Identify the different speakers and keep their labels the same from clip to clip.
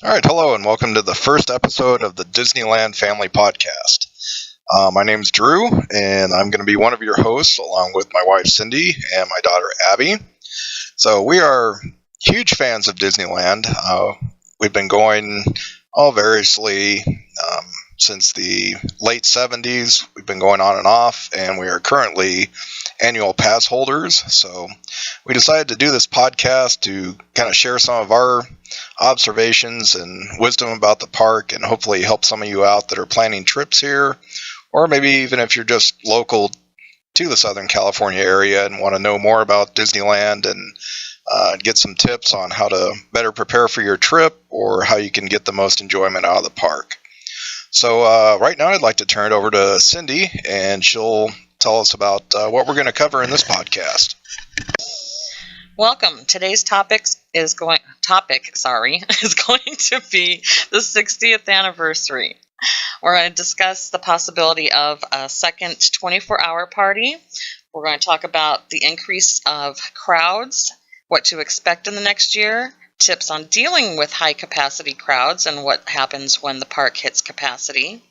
Speaker 1: All right, hello, and welcome to the first episode of the Disneyland Family Podcast. My name's Drew, and I'm going to be one of your hosts, along with my wife Cindy and my daughter Abby. So we are huge fans of Disneyland. We've been going all variously since the late 70s. We've been going on and off, and we are currently annual pass holders. So we decided to do this podcast to kind of share some of our observations and wisdom about the park and hopefully help some of you out that are planning trips here, or maybe even if you're just local to the Southern California area and want to know more about Disneyland and get some tips on how to better prepare for your trip or how you can get the most enjoyment out of the park. So right now I'd like to turn it over to Cindy, and she'll tell us about what we're going to cover in this podcast.
Speaker 2: Welcome. Today's is going to be the 60th anniversary. We're going to discuss the possibility of a second 24-hour party. We're going to talk about the increase of crowds, what to expect in the next year, tips on dealing with high-capacity crowds and what happens when the park hits capacity.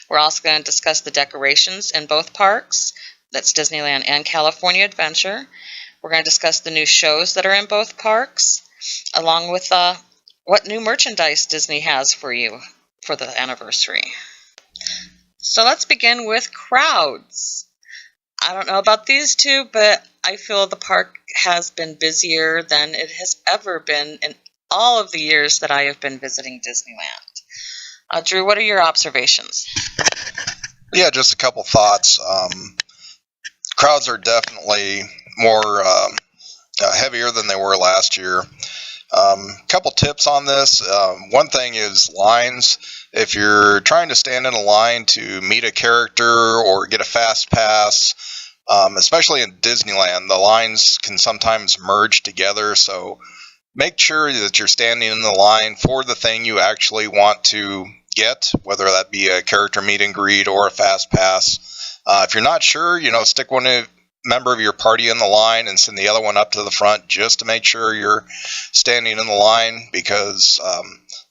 Speaker 2: We're also going to discuss the decorations in both parks. That's Disneyland and California Adventure. We're going to discuss the new shows that are in both parks, along with what new merchandise Disney has for you for the anniversary. So let's begin with crowds. I don't know about these two, but I feel the park has been busier than it has ever been in all of the years that I have been visiting Disneyland. Drew, what are your observations?
Speaker 1: Yeah, just a couple thoughts. Crowds are definitely more heavier than they were last year. Couple tips on this. One thing is lines. If you're trying to stand in a line to meet a character or get a fast pass, especially in Disneyland, the lines can sometimes merge together. So make sure that you're standing in the line for the thing you actually want to get, whether that be a character meet and greet or a fast pass. If you're not sure, stick one member of your party in the line and send the other one up to the front just to make sure you're standing in the line, because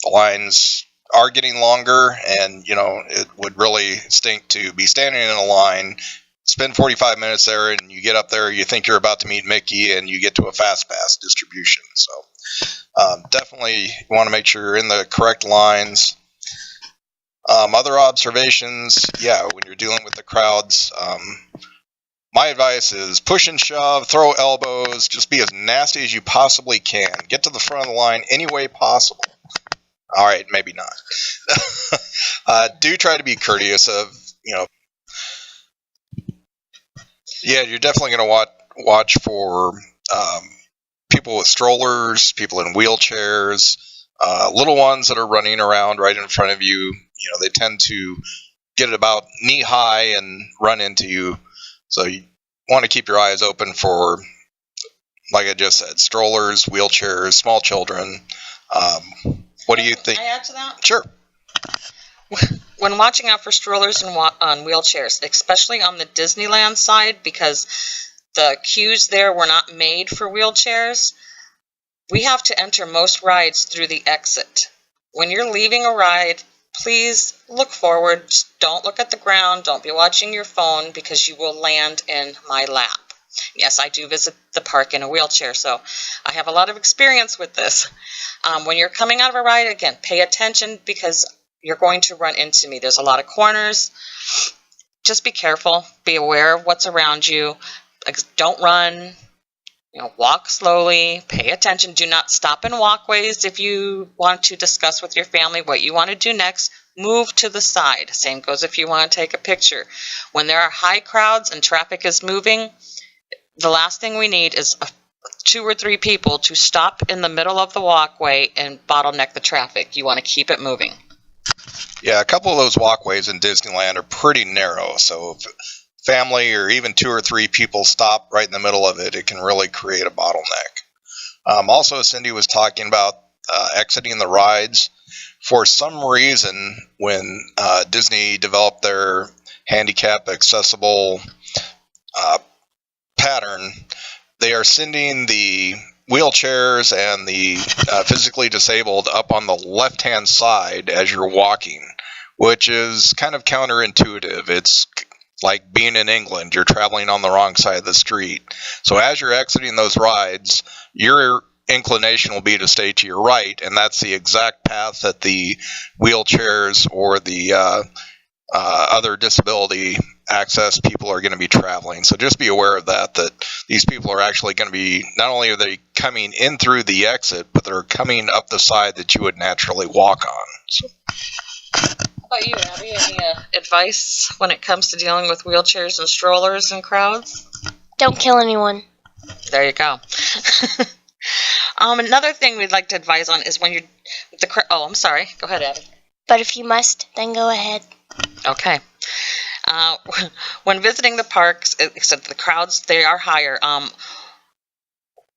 Speaker 1: the lines are getting longer, and it would really stink to be standing in a line, spend 45 minutes there, and you get up there, you think you're about to meet Mickey, and you get to a fast pass distribution. So definitely you want to make sure you're in the correct lines. Other observations, when you're dealing with the crowds, my advice is push and shove, throw elbows, just be as nasty as you possibly can. Get to the front of the line any way possible. All right, maybe not. Do try to be courteous of, you're definitely going to watch for people with strollers, people in wheelchairs, little ones that are running around right in front of you. They tend to get about knee high and run into you. So you want to keep your eyes open for, like I just said, strollers, wheelchairs, small children. What do you think?
Speaker 2: Can I add to that?
Speaker 1: Sure.
Speaker 2: When watching out for strollers and on wheelchairs, especially on the Disneyland side, because the queues there were not made for wheelchairs, we have to enter most rides through the exit. When you're leaving a ride, please look forward. Don't look at the ground. Don't be watching your phone, because you will land in my lap. Yes, I do visit the park in a wheelchair, so I have a lot of experience with this. When you're coming out of a ride, again, pay attention, because you're going to run into me. There's a lot of corners. Just be careful. Be aware of what's around you. Don't run. Walk slowly, pay attention. Do not stop in walkways. If you want to discuss with your family what you want to do next, move to the side. Same goes if you want to take a picture. When there are high crowds and traffic is moving, the last thing we need is 2 or 3 people to stop in the middle of the walkway and bottleneck the traffic. You want to keep it moving.
Speaker 1: Yeah, a couple of those walkways in Disneyland are pretty narrow, so if family or even 2 or 3 people stop right in the middle of it, it can really create a bottleneck. Also, Cindy was talking about exiting the rides. For some reason, when Disney developed their handicap accessible pattern, they are sending the wheelchairs and the physically disabled up on the left-hand side as you're walking, which is kind of counterintuitive. It's like being in England, you're traveling on the wrong side of the street. So as you're exiting those rides, your inclination will be to stay to your right, and that's the exact path that the wheelchairs or the other disability access people are going to be traveling. So just be aware of that these people are actually going to be, not only are they coming in through the exit, but they're coming up the side that you would naturally walk on. So.
Speaker 2: How about you, Abby? Any advice when it comes to dealing with wheelchairs and strollers and crowds?
Speaker 3: Don't kill anyone.
Speaker 2: There you go. Another thing we'd like to advise on is when you're I'm sorry. Go ahead, Abby.
Speaker 3: But if you must, then go ahead.
Speaker 2: Okay. When visiting the parks, except the crowds, they are higher.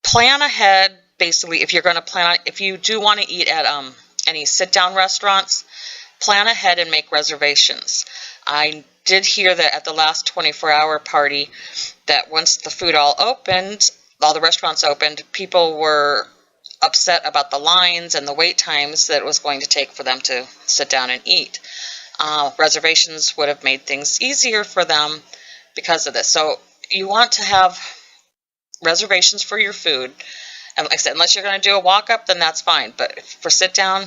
Speaker 2: Plan ahead. Basically, if you're going to plan on, if you do want to eat at any sit-down restaurants, plan ahead and make reservations. I did hear that at the last 24-hour party that once the food all the restaurants opened, people were upset about the lines and the wait times that it was going to take for them to sit down and eat. Reservations would have made things easier for them because of this. So you want to have reservations for your food. And like I said, unless you're going to do a walk-up, then that's fine. But for sit-down,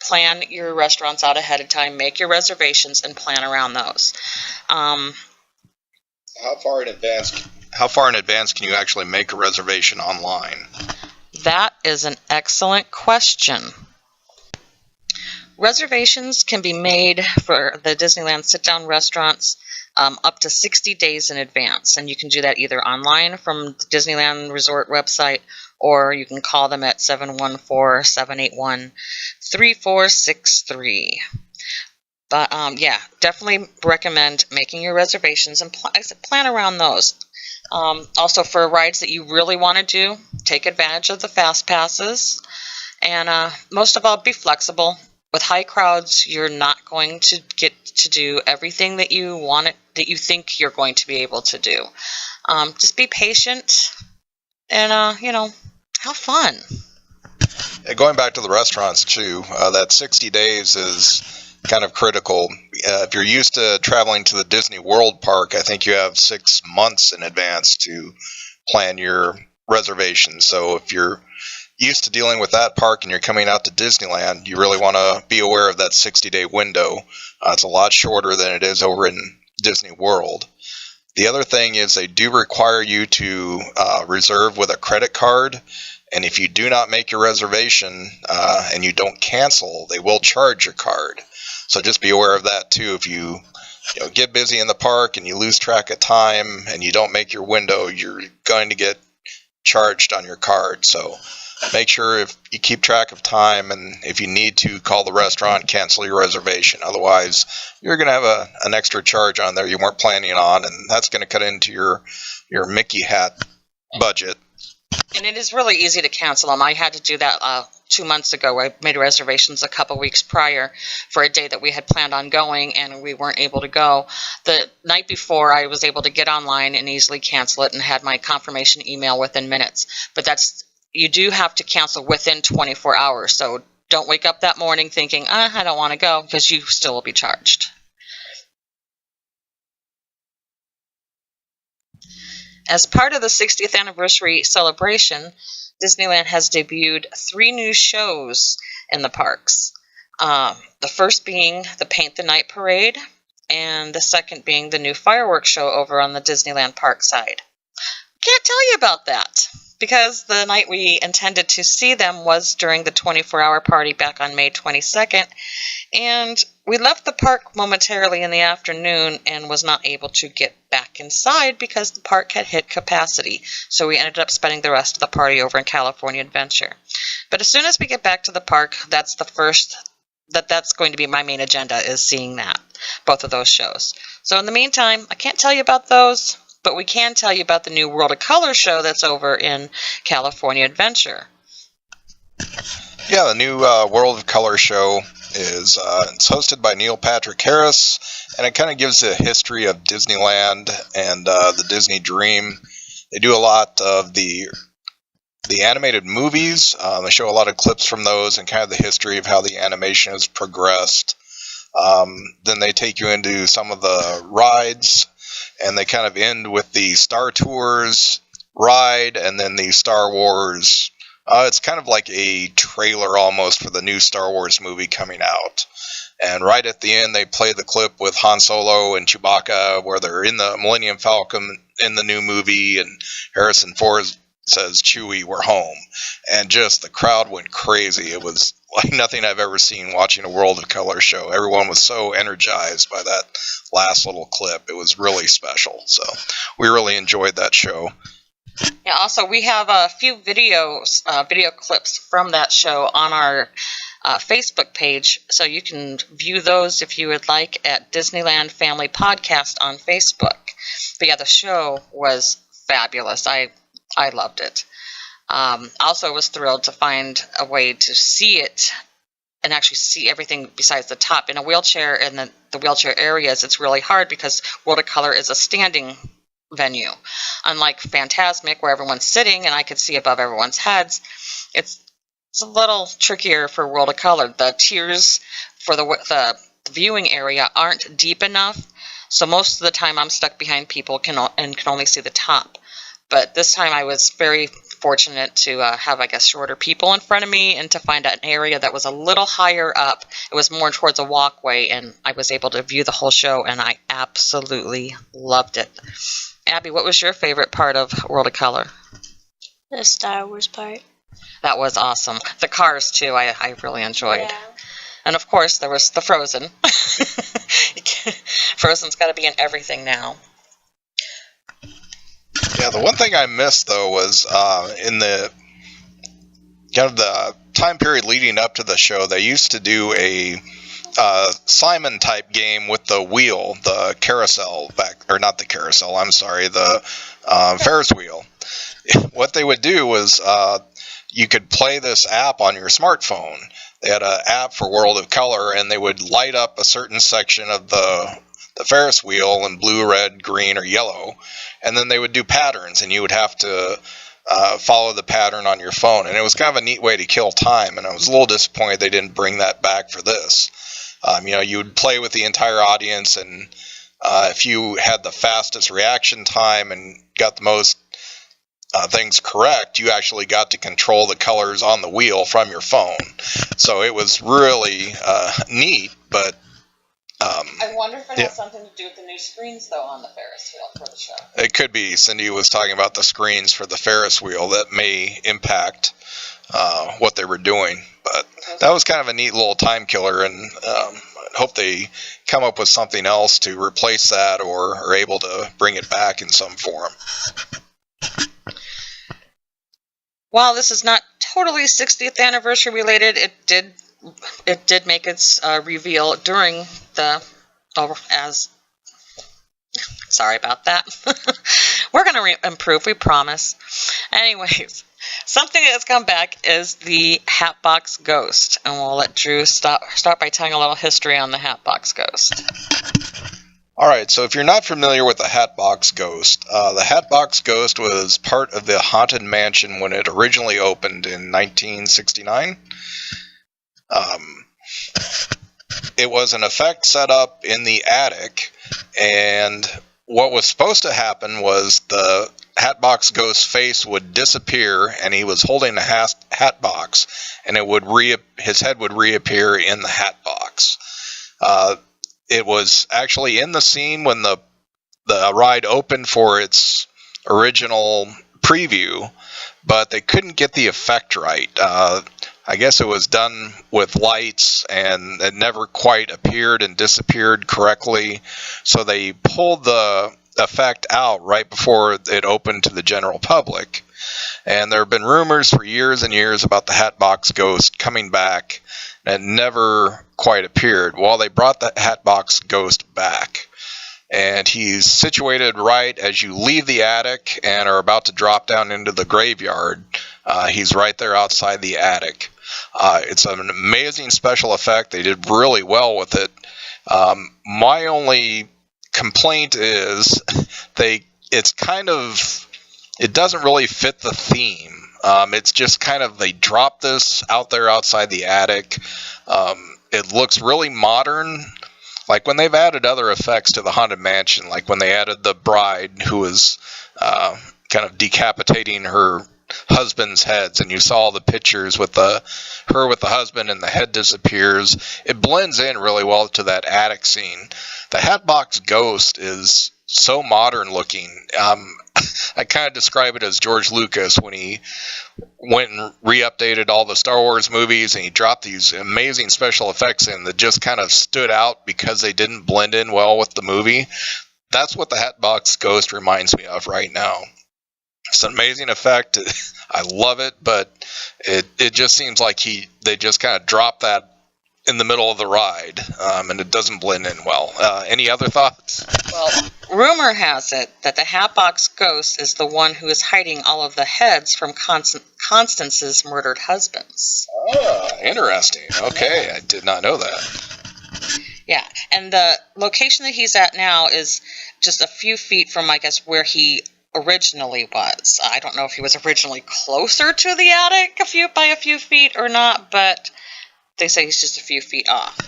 Speaker 2: plan your restaurants out ahead of time, make your reservations, and plan around those.
Speaker 1: How far in advance can you actually make a reservation online?
Speaker 2: That is an excellent question. Reservations can be made for the Disneyland sit-down restaurants up to 60 days in advance, and you can do that either online from the Disneyland Resort website, or you can call them at 714-781-3463. But yeah, definitely recommend making your reservations and plan around those. Also, for rides that you really want to do, take advantage of the fast passes, and most of all, be flexible. With high crowds, you're not going to get to do everything that you think you're going to be able to do. Just be patient and have fun.
Speaker 1: Going back to the restaurants too, that 60 days is kind of critical. If you're used to traveling to the Disney World park, I think you have 6 months in advance to plan your reservation. So if you're used to dealing with that park and you're coming out to Disneyland, you really want to be aware of that 60-day window. It's a lot shorter than it is over in Disney World. The other thing is they do require you to reserve with a credit card, and if you do not make your reservation and you don't cancel, they will charge your card. So just be aware of that too. If you get busy in the park and you lose track of time and you don't make your window, you're going to get charged on your card. So make sure if you keep track of time, and if you need to, call the restaurant, cancel your reservation. Otherwise, you're going to have an extra charge on there you weren't planning on, and that's going to cut into your Mickey hat budget.
Speaker 2: And it is really easy to cancel them. I had to do that 2 months ago. I made reservations a couple weeks prior for a day that we had planned on going, and we weren't able to go. The night before, I was able to get online and easily cancel it and had my confirmation email within minutes. But you do have to cancel within 24 hours. So don't wake up that morning thinking, I don't want to go, because you still will be charged. As part of the 60th anniversary celebration, Disneyland has debuted 3 new shows in the parks. The first being the Paint the Night Parade, and the second being the new fireworks show over on the Disneyland Park side. Can't tell you about that, because the night we intended to see them was during the 24-hour party back on May 22nd, and we left the park momentarily in the afternoon and was not able to get back inside because the park had hit capacity, so we ended up spending the rest of the party over in California Adventure. But as soon as we get back to the park, that's going to be my main agenda, is seeing both of those shows. So in the meantime, I can't tell you about those, but we can tell you about the new World of Color show that's over in California Adventure.
Speaker 1: Yeah, the new World of Color show is it's hosted by Neil Patrick Harris, and it kind of gives a history of Disneyland and the Disney Dream. They do a lot of the the animated movies. They show a lot of clips from those and kind of the history of how the animation has progressed. Then they take you into some of the rides, and they kind of end with the Star Tours ride and then the Star Wars. It's kind of like a trailer almost for the new Star Wars movie coming out. And right at the end, they play the clip with Han Solo and Chewbacca where they're in the Millennium Falcon in the new movie, and Harrison Ford says, "Chewie, we're home." And just the crowd went crazy. It was like nothing I've ever seen watching a World of Color show. Everyone was so energized by that last little clip. It was really special. So we really enjoyed that show.
Speaker 2: Yeah, also, we have a few video clips from that show on our Facebook page, so you can view those if you would like at Disneyland Family Podcast on Facebook. But yeah, the show was fabulous. I loved it. Also was thrilled to find a way to see it and actually see everything besides the top. In a wheelchair, in the wheelchair areas, it's really hard because World of Color is a standing venue. Unlike Fantasmic, where everyone's sitting and I could see above everyone's heads, it's a little trickier for World of Color. The tiers for the viewing area aren't deep enough, so most of the time I'm stuck behind people and can only see the top. But this time I was very fortunate to have, I guess, shorter people in front of me and to find an area that was a little higher up. It was more towards a walkway, and I was able to view the whole show, and I absolutely loved it. Abby, what was your favorite part of World of Color?
Speaker 3: The Star Wars part.
Speaker 2: That was awesome. The cars, too, I really enjoyed.
Speaker 3: Yeah.
Speaker 2: And, of course, there was the Frozen. Frozen's got to be in everything now.
Speaker 1: Yeah, the one thing I missed, though, was in the kind of the time period leading up to the show, they used to do a Simon-type game with the wheel, the carousel not the carousel, I'm sorry, the Ferris wheel. What they would do was you could play this app on your smartphone. They had an app for World of Color, and they would light up a certain section of the Ferris wheel in blue, red, green, or yellow, and then they would do patterns, and you would have to follow the pattern on your phone. And it was kind of a neat way to kill time, and I was a little disappointed they didn't bring that back for this. You would play with the entire audience, and if you had the fastest reaction time and got the most things correct, you actually got to control the colors on the wheel from your phone. So it was really neat, but
Speaker 2: I wonder if it has something to do with the new screens, though, on the Ferris wheel for the show.
Speaker 1: It could be. Cindy was talking about the screens for the Ferris wheel that may impact what they were doing. But that was kind of a neat little time killer, and I hope they come up with something else to replace that or are able to bring it back in some form.
Speaker 2: While this is not totally 60th anniversary related, it did make its reveal during sorry about that. We're going to improve, we promise. Anyways, something that's come back is the Hatbox Ghost, and we'll let Drew start by telling a little history on the Hatbox Ghost.
Speaker 1: Alright, so if you're not familiar with the Hatbox Ghost, the Hatbox Ghost was part of the Haunted Mansion when it originally opened in 1969. It was an effect set up in the attic, and what was supposed to happen was the Hatbox Ghost's face would disappear, and he was holding a hat box, and his head would reappear in the hat box. It was actually in the scene when the ride opened for its original preview, but they couldn't get the effect right. I guess it was done with lights, and it never quite appeared and disappeared correctly, so they pulled the effect out right before it opened to the general public. And there have been rumors for years and years about the Hatbox Ghost coming back, and it never quite appeared. Well, they brought the Hatbox Ghost back, and he's situated right as you leave the attic and are about to drop down into the graveyard. He's right there outside the attic. It's an amazing special effect. They did really well with it. My only complaint is it doesn't really fit the theme. It's just kind of, they dropped this out there outside the attic. It looks really modern. Like when they've added other effects to the Haunted Mansion, like when they added the bride who was kind of decapitating her husband's heads, and you saw the pictures with her with the husband and the head disappears. It blends in really well to that attic scene. The Hatbox Ghost is so modern looking. I kind of describe it as George Lucas when he went and re-updated all the Star Wars movies, and he dropped these amazing special effects in that just kind of stood out because they didn't blend in well with the movie. That's what the Hatbox Ghost reminds me of right now. It's an amazing effect. I love it, but it just seems like they just kind of dropped that in the middle of the ride, and it doesn't blend in well. Any other thoughts?
Speaker 2: Well, rumor has it that the Hatbox Ghost is the one who is hiding all of the heads from Constance's murdered husbands.
Speaker 1: Oh, interesting. Okay, I did not know that.
Speaker 2: Yeah, and the location that he's at now is just a few feet from, I guess, where he originally was. I don't know if he was originally closer to the attic by a few feet or not, but they say he's just a few feet off.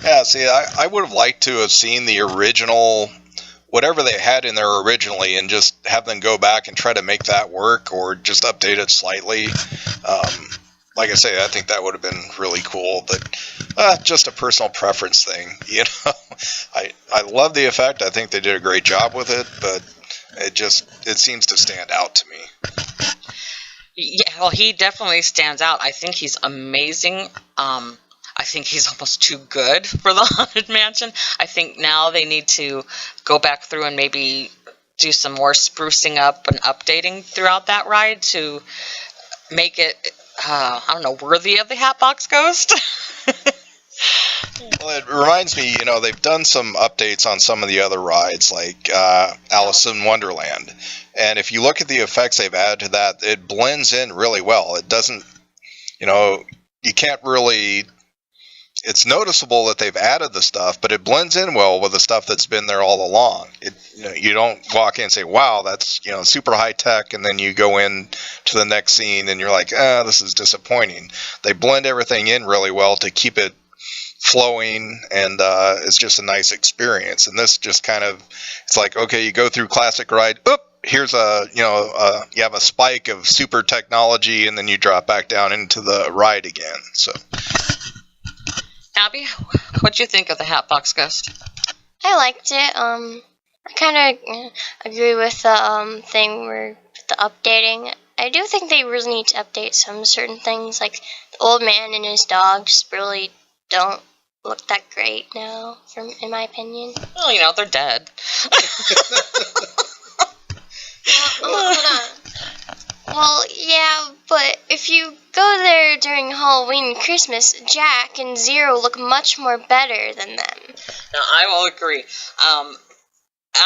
Speaker 1: Yeah, see, I would have liked to have seen the original, whatever they had in there originally, and just have them go back and try to make that work, or just update it slightly. Like I say, I think that would have been really cool, but just a personal preference thing. You know, I love the effect. I think they did a great job with it, but it seems to stand out to me.
Speaker 2: Yeah, well, he definitely stands out. I think he's amazing. I think he's almost too good for the Haunted Mansion. I think now they need to go back through and maybe do some more sprucing up and updating throughout that ride to make it, worthy of the Hatbox Ghost.
Speaker 1: Well, it reminds me, they've done some updates on some of the other rides, like Alice in Wonderland. And if you look at the effects they've added to that, it blends in really well. It doesn't, you can't really, it's noticeable that they've added the stuff, but it blends in well with the stuff that's been there all along. You don't walk in and say, wow, that's, super high tech, and then you go in to the next scene and you're like, this is disappointing. They blend everything in really well to keep it flowing, and it's just a nice experience. And this just kind of, it's like, okay, you go through classic ride, here's you have a spike of super technology, and then you drop back down into the ride again. So,
Speaker 2: Abby, what'd you think of the Hatbox Ghost?
Speaker 3: I liked it. I kind of agree with the thing with the updating. I do think they really need to update some certain things, like the old man and his dog just really don't look that great now, in my opinion.
Speaker 2: Well, they're dead.
Speaker 3: Hold on. Well, yeah, but if you go there during Halloween and Christmas, Jack and Zero look much more better than them.
Speaker 2: Now, I will agree.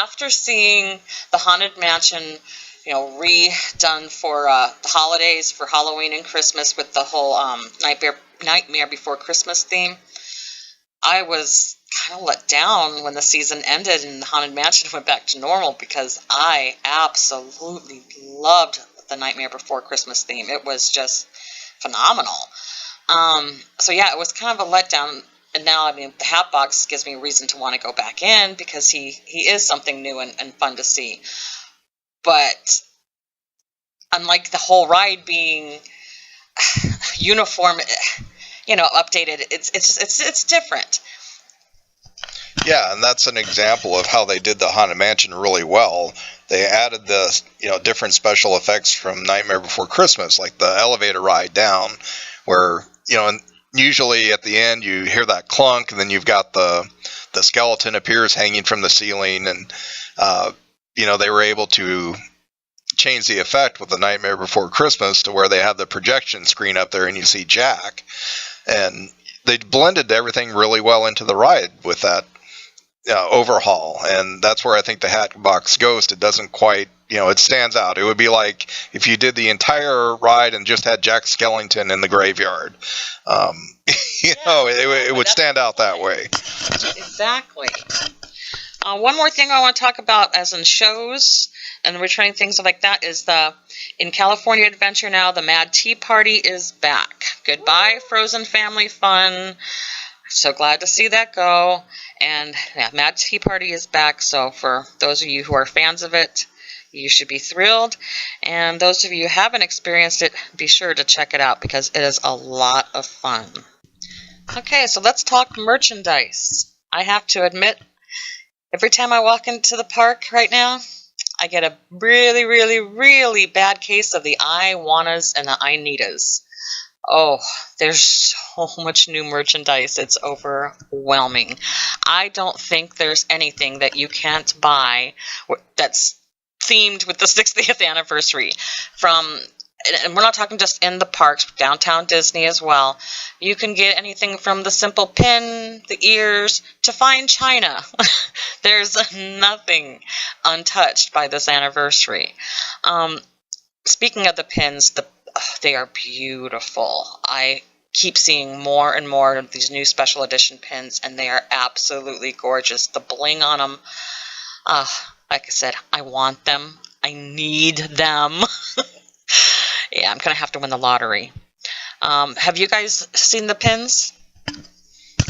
Speaker 2: After seeing the Haunted Mansion, redone for the holidays, for Halloween and Christmas with the whole Nightmare Before Christmas theme, I was kind of let down when the season ended and the Haunted Mansion went back to normal, because I absolutely loved the Nightmare Before Christmas theme. It was just phenomenal. So yeah, it was kind of a letdown. And now, the Hatbox gives me a reason to want to go back in, because he is something new and fun to see. But unlike the whole ride being uniform, updated, it's different.
Speaker 1: Yeah, and that's an example of how they did the Haunted Mansion really well. They added the different special effects from Nightmare Before Christmas, like the elevator ride down, where and usually at the end you hear that clunk, and then you've got the skeleton appears hanging from the ceiling, and they were able to change the effect with the Nightmare Before Christmas to where they have the projection screen up there and you see Jack, and they blended everything really well into the ride with that overhaul. And that's where I think the Hatbox Ghost, it doesn't quite, it stands out. It would be like if you did the entire ride and just had Jack Skellington in the graveyard. It would stand out that way.
Speaker 2: Exactly. One more thing I want to talk about, as in shows and returning things like that is in California Adventure now, the Mad Tea Party is back. Goodbye, Frozen Family Fun. So glad to see that go. And yeah, Mad Tea Party is back. So for those of you who are fans of it, you should be thrilled. And those of you who haven't experienced it, be sure to check it out because it is a lot of fun. Okay, so let's talk merchandise. I have to admit, every time I walk into the park right now, I get a really, really, really bad case of the I wannas and the I needas. Oh, there's so much new merchandise. It's overwhelming. I don't think there's anything that you can't buy that's themed with the 60th anniversary. And we're not talking just in the parks, downtown Disney as well. You can get anything from the simple pin, the ears, to fine china. There's nothing untouched by this anniversary. Speaking of the pins, they are beautiful. I keep seeing more and more of these new special edition pins, and they are absolutely gorgeous. The bling on them, like I said, I want them. I need them. Yeah, I'm going to have to win the lottery. Have you guys seen the pins?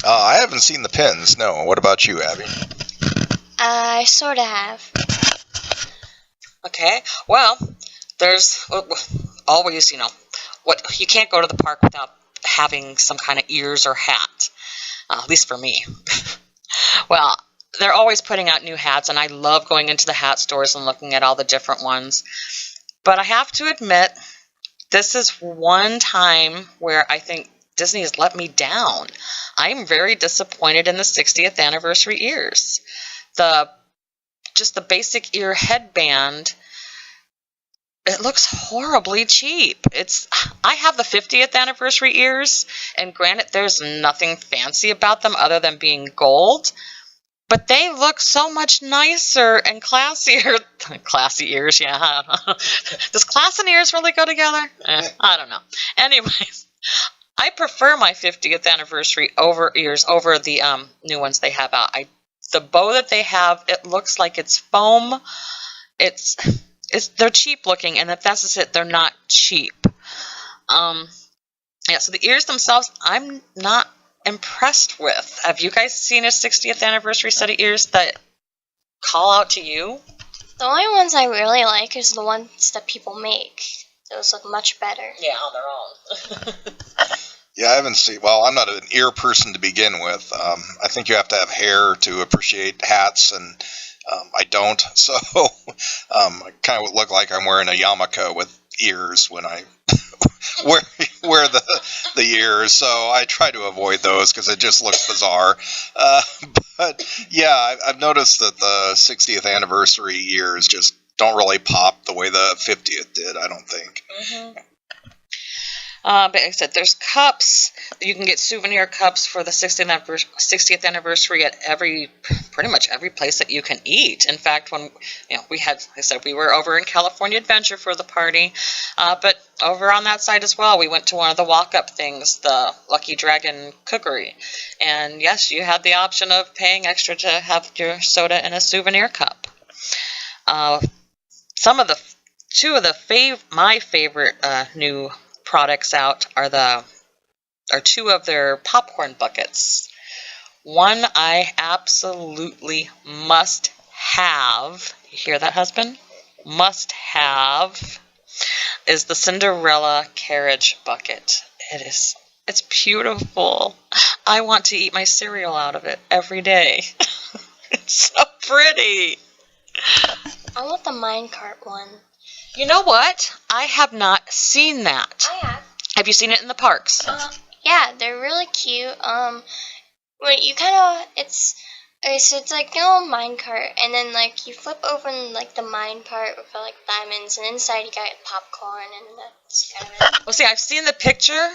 Speaker 1: I haven't seen the pins, no. What about you, Abby?
Speaker 3: I sort of have.
Speaker 2: Okay, well, there's always, what you can't go to the park without having some kind of ears or hat, at least for me. Well, they're always putting out new hats, and I love going into the hat stores and looking at all the different ones. But I have to admit, this is one time where I think Disney has let me down. I'm very disappointed in the 60th anniversary ears. Just the basic ear headband, it looks horribly cheap. I have the 50th anniversary ears, and granted, there's nothing fancy about them other than being gold, but they look so much nicer and classier. Classy ears, yeah. Does class and ears really go together? I don't know. Anyways, I prefer my 50th anniversary ears over the new ones they have out. The bow that they have, it looks like it's foam. They're cheap looking, and if that's just it, they're not cheap. Yeah, so the ears themselves, I'm not impressed with. Have you guys seen a 60th anniversary set of ears that call out to you?
Speaker 3: The only ones I really like is the ones that people make. Those look much better.
Speaker 2: Yeah, on their own.
Speaker 1: Yeah, I haven't seen. Well, I'm not an ear person to begin with. I think you have to have hair to appreciate hats, and I don't. So I kind of look like I'm wearing a yarmulke with ears when I wear the ears. So I try to avoid those because it just looks bizarre. But yeah, I've noticed that the 60th anniversary ears just don't really pop the way the 50th did, I don't think.
Speaker 2: Mm-hmm. But like I said, there's cups. You can get souvenir cups for the 60th anniversary at pretty much every place that you can eat. In fact, when we were over in California Adventure for the party, but over on that side as well, we went to one of the walk-up things, the Lucky Dragon Cookery, and yes, you had the option of paying extra to have your soda in a souvenir cup. My favorite new products out are two of their popcorn buckets. One I absolutely must have. You hear that, husband? Must have is the Cinderella carriage bucket. It's beautiful. I want to eat my cereal out of it every day. It's so pretty.
Speaker 3: I want the minecart one.
Speaker 2: You know what? I have not seen that.
Speaker 3: I have.
Speaker 2: Have you seen it in the parks?
Speaker 3: Yeah, they're really cute. When you kind of, it's like a little minecart, and then like you flip open like the mine part with like diamonds, and inside you got popcorn, and that's kind of it.
Speaker 2: Well, see, I've seen the picture,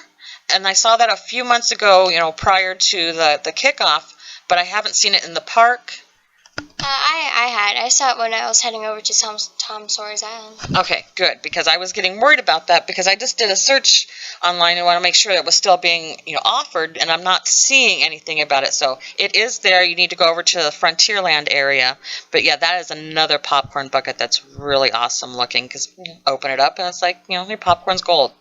Speaker 2: and I saw that a few months ago, prior to the kickoff, but I haven't seen it in the park.
Speaker 3: I saw it when I was heading over to Tom Sawyer's Island.
Speaker 2: Okay, good, because I was getting worried about that because I just did a search online and want to make sure it was still being, offered, and I'm not seeing anything about it. So it is there. You need to go over to the Frontierland area. But yeah, that is another popcorn bucket that's really awesome looking because open it up and it's like, your popcorn's gold.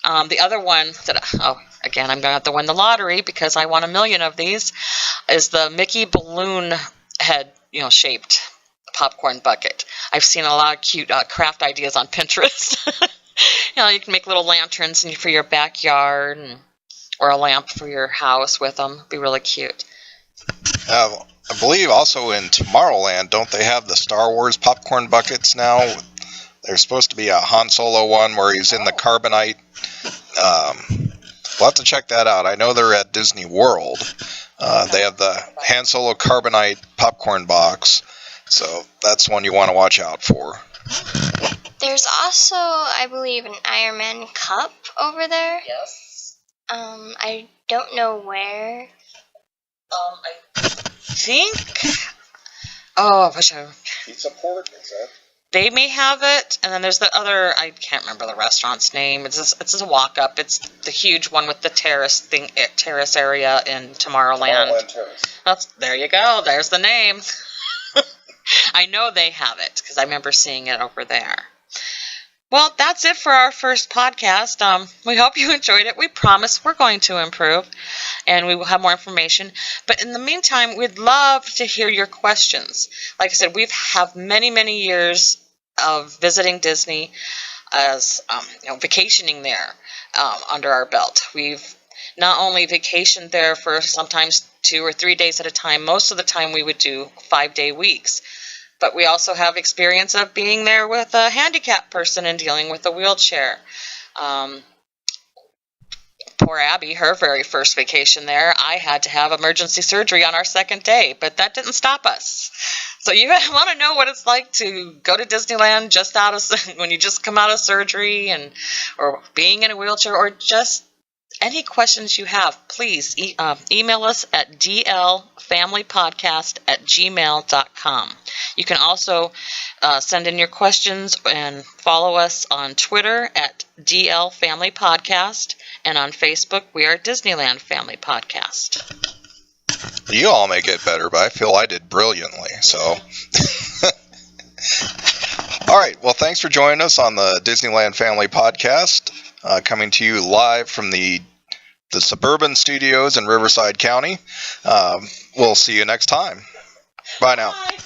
Speaker 2: The other one that, again, I'm going to have to win the lottery because I want 1 million of these, is the Mickey balloon head, shaped popcorn bucket. I've seen a lot of cute craft ideas on Pinterest. You can make little lanterns for your backyard or a lamp for your house with them. It'd be really cute.
Speaker 1: I believe also in Tomorrowland, don't they have the Star Wars popcorn buckets now? There's supposed to be a Han Solo one where he's in the carbonite. We'll have to check that out. I know they're at Disney World. They have the Han Solo carbonite popcorn box. So that's one you want to watch out for.
Speaker 3: There's also, I believe, an Iron Man cup over there.
Speaker 2: Yes.
Speaker 3: I don't know where.
Speaker 2: I think. Oh, I wish I.
Speaker 1: Pizza Port, is that?
Speaker 2: They may have it, and then there's the other. I can't remember the restaurant's name. It's just a walk up. It's the huge one with the terrace area in Tomorrowland. Terrace. There you go. There's the name. I know they have it because I remember seeing it over there. Well, that's it for our first podcast. We hope you enjoyed it. We promise we're going to improve and we will have more information. But in the meantime, we'd love to hear your questions. Like I said, we've have many, many years of visiting Disney as vacationing there under our belt. We've not only vacationed there for sometimes 2 or 3 days at a time. Most of the time we would do 5-day weeks. But we also have experience of being there with a handicapped person and dealing with a wheelchair. Poor Abby, her very first vacation there, I had to have emergency surgery on our 2nd day, but that didn't stop us. So you want to know what it's like to go to Disneyland when you just come out of surgery or being in a wheelchair, or just any questions you have, please email us at dlfamilypodcast@gmail.com. You can also send in your questions and follow us on Twitter at DL Family Podcast, and on Facebook we are Disneyland Family Podcast.
Speaker 1: You all may get better, but I feel I did brilliantly. So, all right. Well, thanks for joining us on the Disneyland Family Podcast. Coming to you live from the suburban studios in Riverside County. We'll see you next time. Bye now.
Speaker 2: Bye.